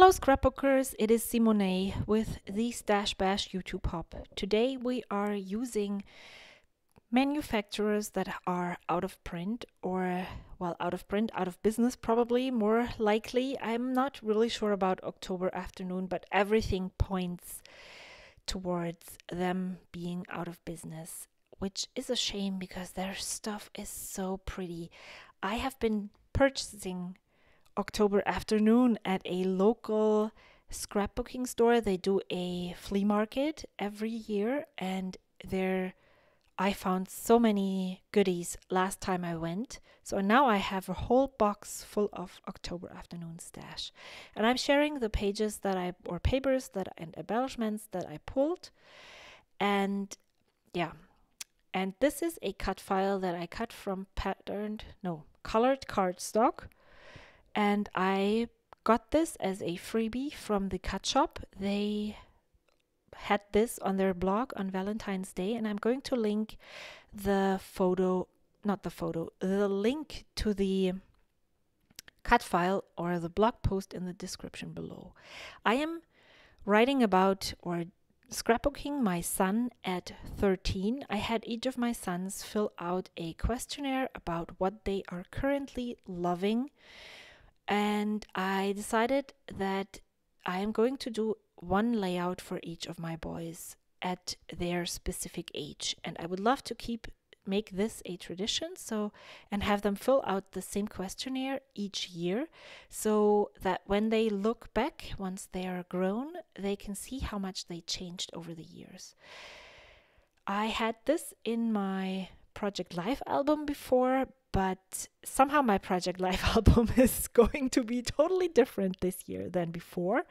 Hello scrapbookers, it is Simone with the Stash Bash YouTube Hub. Today we are using manufacturers that are out of print or, well, out of print, out of business probably, more likely. I'm not really sure about October Afternoon, but everything points towards them being out of business, which is a shame because their stuff is so pretty. I have been purchasing October Afternoon at a local scrapbooking store. They do a flea market every year, and there I found so many goodies last time I went. So now I have a whole box full of October Afternoon stash. And I'm sharing the pages or papers and embellishments that I pulled. And yeah, and this is a cut file that I cut from colored cardstock. And I got this as a freebie from the cut shop. They had this on their blog on Valentine's Day, and I'm going to link the link to the cut file or the blog post in the description below. I am writing about or scrapbooking my son at 13. I had each of my sons fill out a questionnaire about what they are currently loving. And I decided that I am going to do one layout for each of my boys at their specific age. And I would love to make this a tradition and have them fill out the same questionnaire each year so that when they look back, once they are grown, they can see how much they changed over the years. I had this in my Project Life album before, but somehow my Project Life album is going to be totally different this year than before.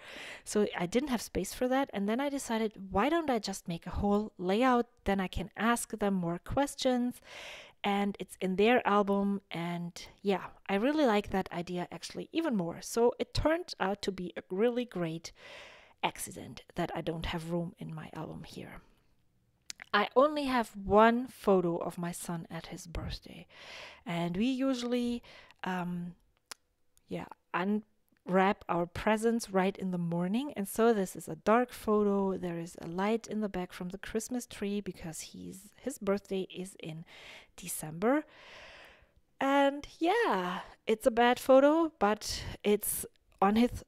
So I didn't have space for that. And then I decided, why don't I just make a whole layout? Then I can ask them more questions and it's in their album. And yeah, I really like that idea actually even more. So it turned out to be a really great accident that I don't have room in my album here. I only have one photo of my son at his birthday, and we usually unwrap our presents right in the morning. And so this is a dark photo. There is a light in the back from the Christmas tree because his birthday is in December. And yeah, it's a bad photo, but it's on his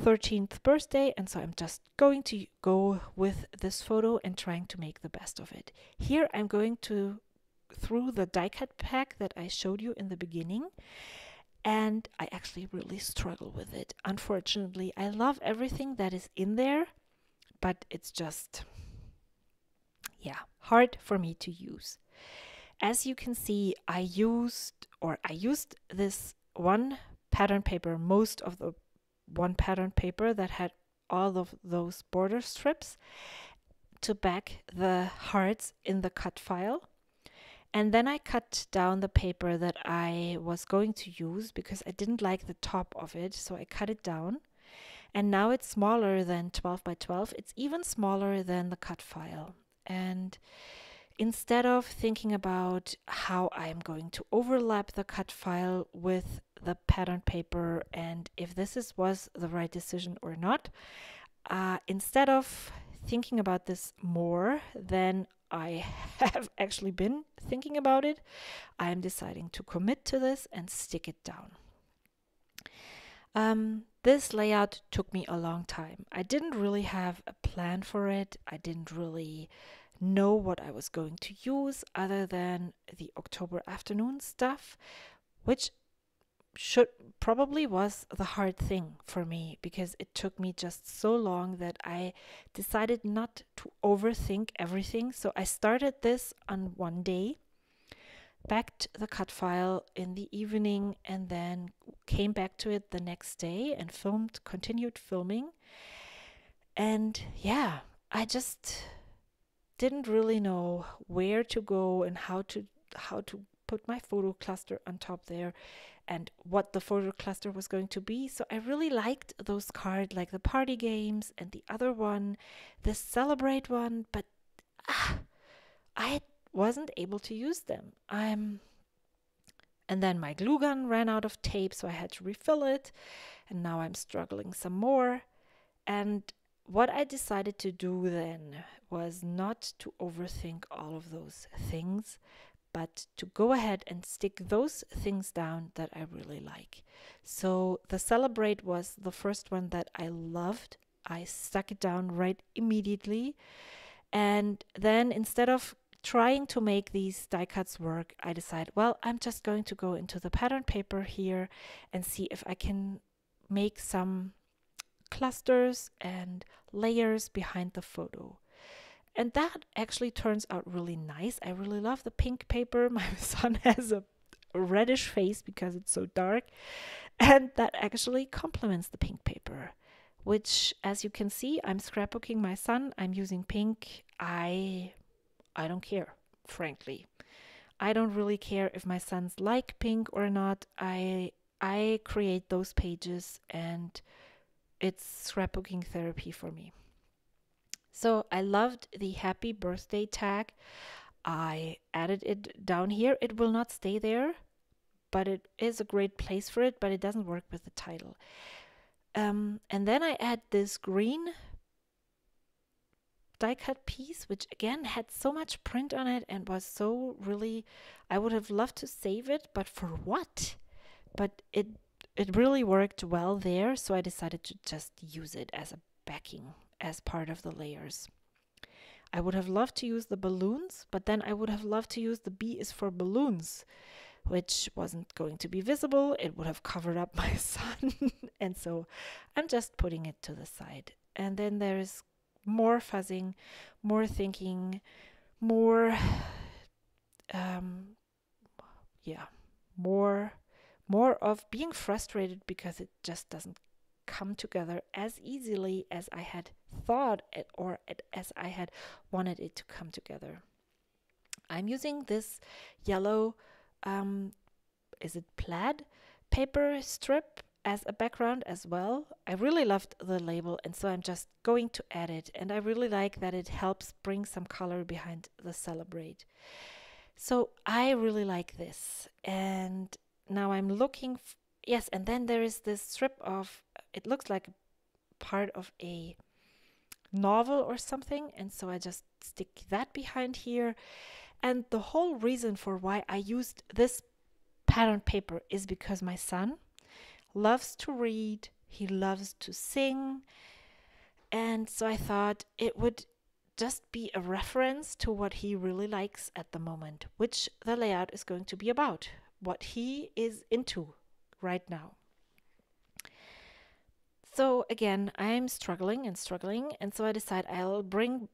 13th birthday, and so I'm just going to go with this photo and trying to make the best of it. Here I'm going through the die cut pack that I showed you in the beginning, and I actually really struggle with it. Unfortunately, I love everything that is in there, but it's just hard for me to use. As you can see, I used this one pattern paper, most of the one pattern paper that had all of those border strips to back the hearts in the cut file. And then I cut down the paper that I was going to use because I didn't like the top of it, so I cut it down. And now it's smaller than 12 by 12. It's even smaller than the cut file. And instead of thinking about how I'm going to overlap the cut file with the pattern paper and if this was the right decision or not, instead of thinking about this more than I have actually been thinking about it, I am deciding to commit to this and stick it down. This layout took me a long time. I didn't really have a plan for it. I didn't really know what I was going to use other than the October Afternoon stuff, which probably was the hard thing for me because it took me just so long that I decided not to overthink everything. So I started this on one day, backed the cut file in the evening, and then came back to it the next day and continued filming. And yeah, I just didn't really know where to go and how to put my photo cluster on top there and what the photo cluster was going to be. So I really liked those cards, like the party games and the other one, the celebrate one, but I wasn't able to use them. And then my glue gun ran out of tape, so I had to refill it. and now I'm struggling some more. And what I decided to do then was not to overthink all of those things, but to go ahead and stick those things down that I really like. So the Celebrate was the first one that I loved. I stuck it down right immediately. And then instead of trying to make these die cuts work, I decided, well, I'm just going to go into the pattern paper here and see if I can make some clusters and layers behind the photo. And that actually turns out really nice. I really love the pink paper. My son has a reddish face because it's so dark. And that actually complements the pink paper, which, as you can see, I'm scrapbooking my son. I'm using pink. I don't care, frankly. I don't really care if my sons like pink or not. I create those pages and it's scrapbooking therapy for me. So I loved the happy birthday tag. I added it down here. It will not stay there, but it is a great place for it, but it doesn't work with the title. And then I add this green die cut piece, which again had so much print on it and was so really, I would have loved to save it, but for what? But it really worked well there, so I decided to just use it as a backing, as part of the layers. I would have loved to use the balloons, but then I would have loved to use the B is for balloons, which wasn't going to be visible. It would have covered up my son. And so I'm just putting it to the side. And then there's more fuzzing, more thinking, more, more of being frustrated because it just doesn't come together as easily as I had thought it, or as I had wanted it to come together. I'm using this yellow, is it plaid paper strip as a background as well. I really loved the label, and so I'm just going to add it, and I really like that it helps bring some color behind the Celebrate. So I really like this, and now I'm looking, yes, and then there is this strip of, it looks like part of a novel or something, and so I just stick that behind here. And the whole reason for why I used this pattern paper is because my son loves to read, he loves to sing, and so I thought it would just be a reference to what he really likes at the moment, which the layout is going to be about, what he is into right now. So again, I'm struggling, and so I decide I'll bring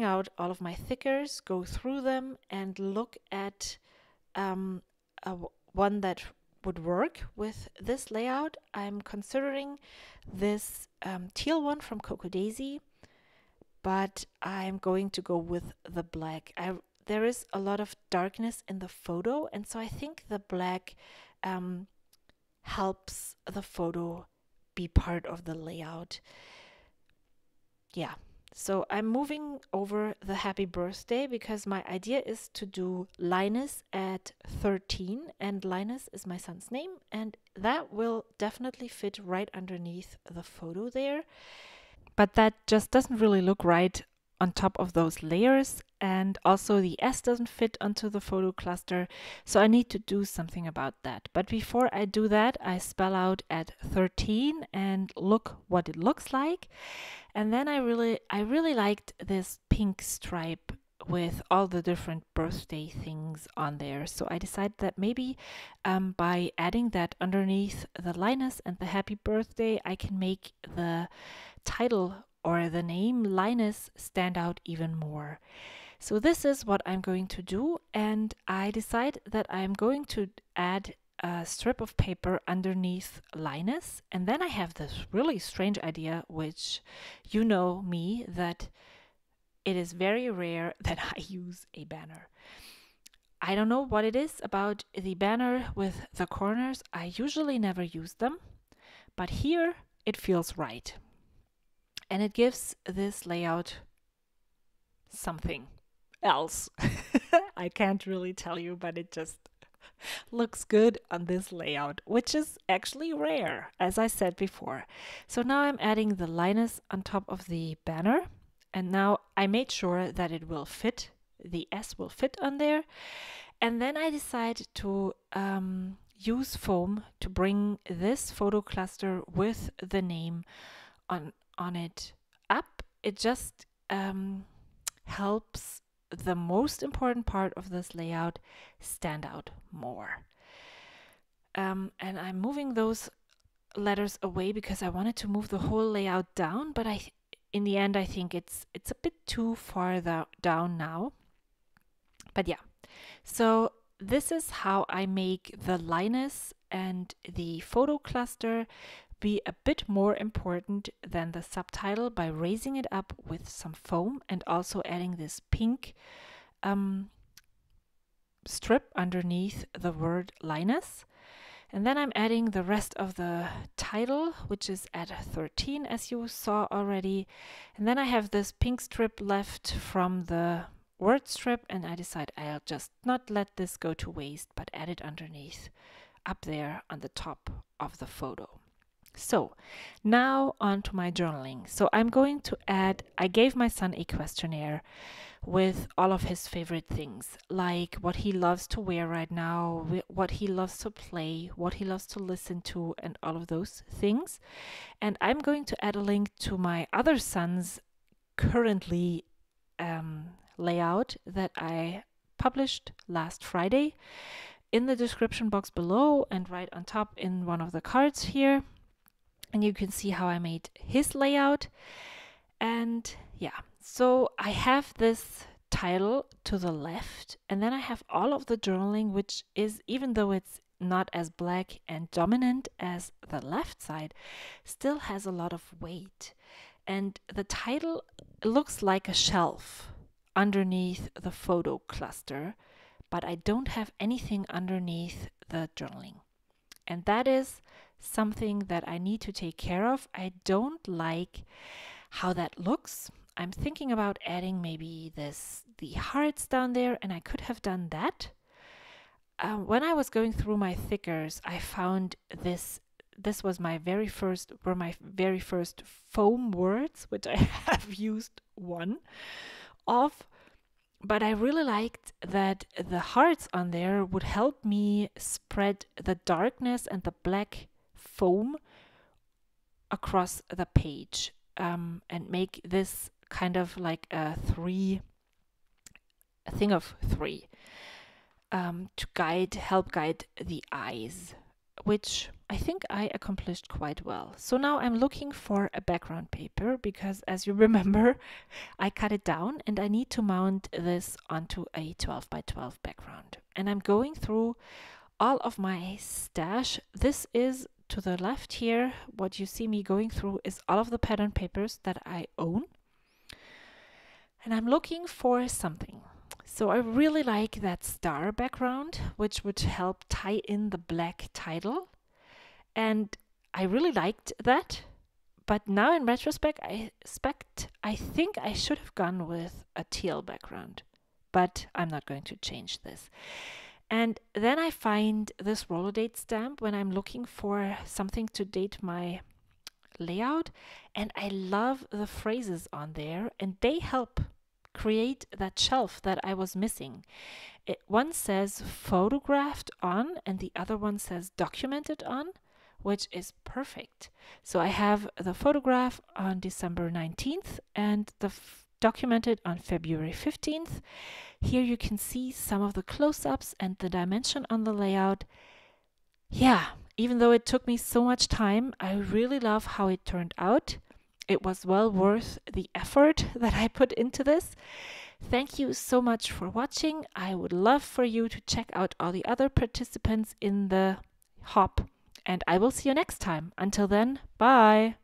out all of my thickers, go through them, and look at one that would work with this layout. I'm considering this teal one from Coco Daisy, but I'm going to go with the black. There is a lot of darkness in the photo, and so I think the black helps the photo be part of the layout. Yeah, so I'm moving over the happy birthday because my idea is to do Linus at 13, and Linus is my son's name, and that will definitely fit right underneath the photo there. But that just doesn't really look right on top of those layers, and also the S doesn't fit onto the photo cluster, so I need to do something about that. But before I do that, I spell out at 13 and look what it looks like. And then I really liked this pink stripe with all the different birthday things on there. So I decided that maybe by adding that underneath the Linus and the happy birthday, I can make the title or the name Linus stand out even more. So this is what I'm going to do, and I decide that I'm going to add a strip of paper underneath Linus, and then I have this really strange idea, which you know me, that it is very rare that I use a banner. I don't know what it is about the banner with the corners. I usually never use them, but here it feels right. And it gives this layout something else. I can't really tell you, but it just looks good on this layout, which is actually rare, as I said before. So now I'm adding the Linus on top of the banner, and now I made sure that it will fit, the S will fit on there. And then I decided to use foam to bring this photo cluster with the name on it up. It just helps the most important part of this layout stand out more. And I'm moving those letters away because I wanted to move the whole layout down, but in the end I think it's a bit too far down now. But yeah, so this is how I make the Linus and the photo cluster be a bit more important than the subtitle by raising it up with some foam and also adding this pink strip underneath the word Linus. And then I'm adding the rest of the title, which is at 13, as you saw already. And then I have this pink strip left from the word strip, and I decide I'll just not let this go to waste, but add it underneath, up there on the top of the photo. So now on to my journaling. So I'm going to add, I gave my son a questionnaire with all of his favorite things, like what he loves to wear right now, what he loves to play, what he loves to listen to, and all of those things. And I'm going to add a link to my other son's currently layout that I published last Friday in the description box below and right on top in one of the cards here. And you can see how I made his layout. And yeah, so I have this title to the left, and then I have all of the journaling, which is, even though it's not as black and dominant as the left side, still has a lot of weight. And the title looks like a shelf underneath the photo cluster, but I don't have anything underneath the journaling. And that is something that I need to take care of. I don't like how that looks. I'm thinking about adding maybe the hearts down there, and I could have done that. When I was going through my thickers, I found this was my very first foam words, which I have used one of. But I really liked that the hearts on there would help me spread the darkness and the black foam across the page, and make this kind of like a thing of three, to help guide the eyes, which I think I accomplished quite well. So now I'm looking for a background paper because, as you remember, I cut it down and I need to mount this onto a 12 by 12 background. And I'm going through all of my stash. This is to the left here. What you see me going through is all of the pattern papers that I own. And I'm looking for something. So I really like that star background, which would help tie in the black title. And I really liked that. But now in retrospect, I think I should have gone with a teal background. But I'm not going to change this. And then I find this roller date stamp when I'm looking for something to date my layout. And I love the phrases on there, and they help create that shelf that I was missing. One says photographed on and the other one says documented on, which is perfect. So I have the photograph on December 19th and the documented on February 15th. Here you can see some of the close-ups and the dimension on the layout. Yeah, even though it took me so much time, I really love how it turned out. It was well worth the effort that I put into this. Thank you so much for watching. I would love for you to check out all the other participants in the hop, and I will see you next time. Until then, bye!